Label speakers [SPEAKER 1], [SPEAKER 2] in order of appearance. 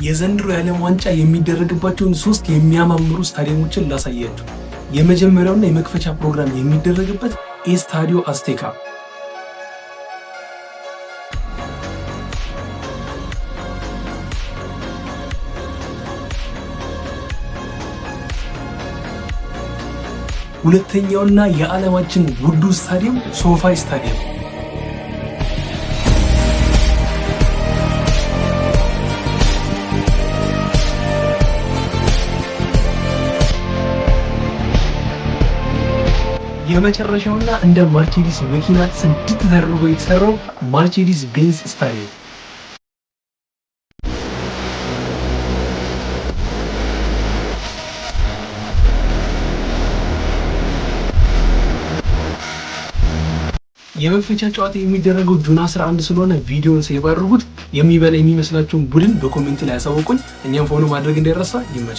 [SPEAKER 1] የዘንድሮ የዓለም ዋንጫ የሚደረግባቸውን 3 የሚያማምሩ ስታዲየሞችን ላሳያችሁ። የመጀመሪያውና የመክፈቻ ፕሮግራም የሚደረግበት ኤስታዲዮ አስቴካ። ሁለተኛውና የዓለማችን ውዱ ስታዲየም ሶፋይ ስታዲየም። የመጨረሻውና እንደ ማርሴዲስ መኪና ጽድት ተደርጎ የተሰራው ማርሴዲስ ቤንዝ ስታዲየም። የመክፈቻ ጨዋታ የሚደረገው ጁን 11 ስለሆነ ቪዲዮን ሴቭ አድርጉት። የሚበላ የሚመስላችሁን ቡድን በኮሜንት ላይ ያሳውቁኝ። እኛም ፎሎ ማድረግ እንዳይረሳ። ይመቻል።